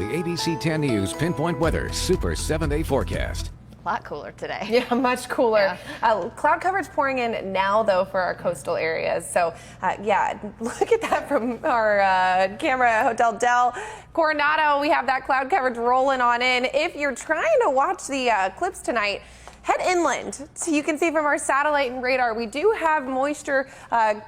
ABC 10 News Pinpoint Weather Super 7-Day Forecast. A lot cooler today. Yeah, much cooler. Cloud coverage pouring in now, though, for our coastal areas. So, yeah, look at that from our camera, Hotel Del Coronado. We have that cloud coverage rolling on in. If you're trying to watch the eclipse tonight, head inland. So you can see from our satellite and radar, we do have moisture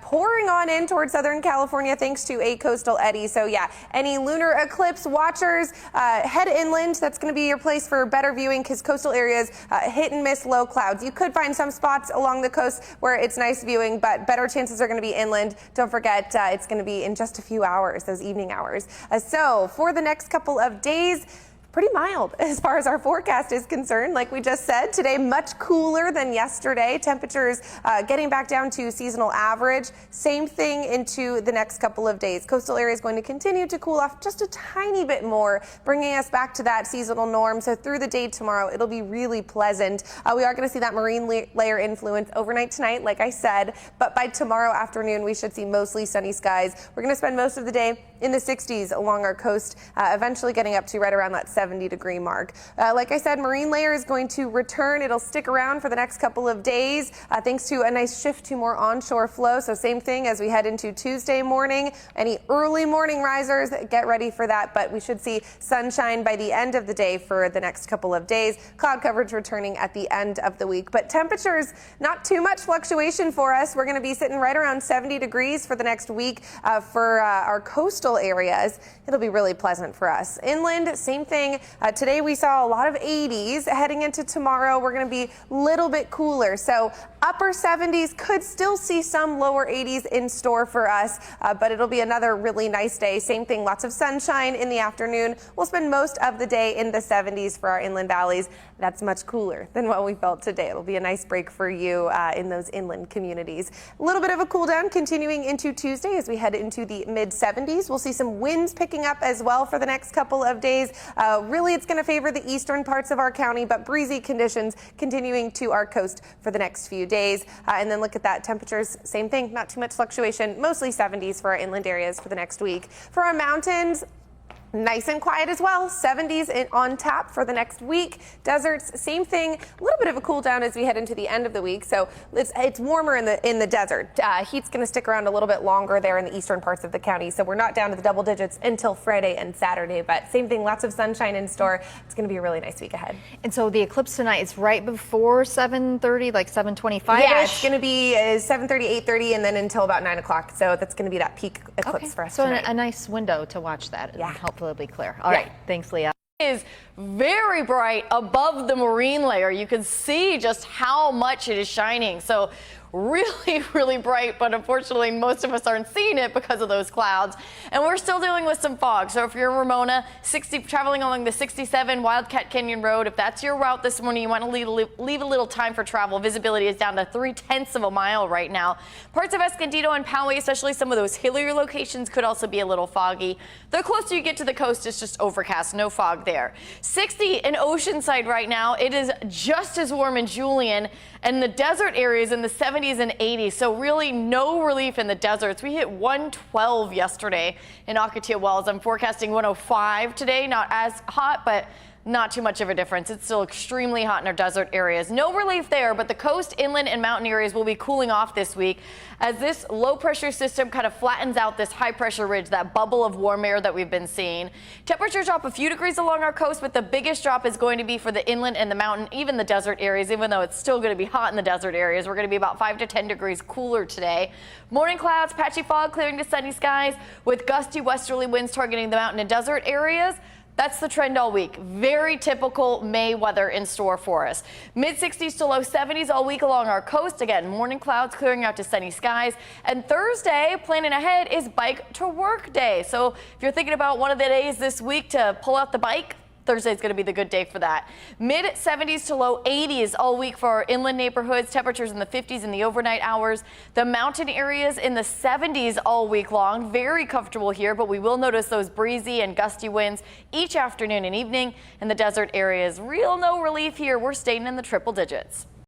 pouring on in towards Southern California thanks to a coastal eddy. So yeah, any lunar eclipse watchers, head inland. That's going to be your place for better viewing because coastal areas hit and miss low clouds. You could find some spots along the coast where it's nice viewing, but better chances are going to be inland. Don't forget, it's going to be in just a few hours, those evening hours. So for the next couple of days, pretty mild as far as our forecast is concerned. Like we just said, today much cooler than yesterday. Temperatures getting back down to seasonal average. Same thing into the next couple of days. Coastal area is going to continue to cool off just a tiny bit more, bringing us back to that seasonal norm. So through the day tomorrow, it'll be really pleasant. We are going to see that marine layer influence overnight tonight, like I said, but by tomorrow afternoon, we should see mostly sunny skies. We're going to spend most of the day in the 60s along our coast, eventually getting up to right around that 70-degree mark. Like I said, marine layer is going to return. It'll stick around for the next couple of days thanks to a nice shift to more onshore flow. So same thing as we head into Tuesday morning. Any early morning risers, get ready for that. But we should see sunshine by the end of the day for the next couple of days. Cloud coverage returning at the end of the week. But temperatures, not too much fluctuation for us. We're going to be sitting right around 70 degrees for the next week for our coastal areas. It'll be really pleasant for us. Inland, same thing. Today we saw a lot of 80s. Heading into tomorrow, we're going to be a little bit cooler. So upper 70s, could still see some lower 80s in store for us, but it'll be another really nice day. Same thing, lots of sunshine in the afternoon. We'll spend most of the day in the 70s for our inland valleys. That's much cooler than what we felt today. It'll be a nice break for you in those inland communities. A little bit of a cool down continuing into Tuesday as we head into the mid 70s. We'll see some winds picking up as well for the next couple of days. Really, it's going to favor the eastern parts of our county, but breezy conditions continuing to our coast for the next few days. And then look at that, temperatures, same thing, not too much fluctuation, mostly 70s for our inland areas for the next week. For our mountains, nice and quiet as well. 70s on tap for the next week. Deserts, same thing. A little bit of a cool down as we head into the end of the week. So it's warmer in the desert. Heat's going to stick around a little bit longer there in the eastern parts of the county. So we're not down to the double digits until Friday and Saturday. But same thing, lots of sunshine in store. It's going to be a really nice week ahead. And so the eclipse tonight is right before 7:30, like 7:25. Yeah, it's going to be 7:30, 8:30, and then until about 9 o'clock. So that's going to be that peak eclipse for us tonight. So a nice window to watch that. Yeah. And hopefully it'll be clear. All right. Thanks, Leah. Is very bright above the marine layer. You can see just how much it is shining. So really, really bright, but unfortunately most of us aren't seeing it because of those clouds. And we're still dealing with some fog. So if you're in Ramona, traveling along the 67 Wildcat Canyon Road, if that's your route this morning, you want to leave a little time for travel. Visibility is down to 0.3 of a mile right now. Parts of Escondido and Poway, especially some of those hillier locations, could also be a little foggy. The closer you get to the coast, it's just overcast, no fog there. 60 in Oceanside right now. It is just as warm in Julian, and the desert areas in the 70s and 80s. So really no relief in the deserts. We hit 112 yesterday in Ocotillo Wells. I'm forecasting 105 today. Not as hot, but not too much of a difference. It's still extremely hot in our desert areas. No relief there, but the coast, inland, and mountain areas will be cooling off this week as this low pressure system kind of flattens out this high pressure ridge, that bubble of warm air that we've been seeing. Temperatures drop a few degrees along our coast, but the biggest drop is going to be for the inland and the mountain, even the desert areas. Even though it's still going to be hot in the desert areas, we're going to be about 5 to 10 degrees cooler today. Morning clouds, patchy fog clearing to sunny skies with gusty westerly winds targeting the mountain and desert areas. That's the trend all week. Very typical May weather in store for us. Mid 60s to low 70s all week along our coast. Again, morning clouds clearing out to sunny skies. And Thursday, planning ahead, is bike to work day. So if you're thinking about one of the days this week to pull out the bike, Thursday is going to be the good day for that. Mid 70s to low 80s all week for our inland neighborhoods. Temperatures in the 50s in the overnight hours. The mountain areas in the 70s all week long. Very comfortable here, but we will notice those breezy and gusty winds each afternoon and evening. In the desert areas, real no relief here. We're staying in the triple digits.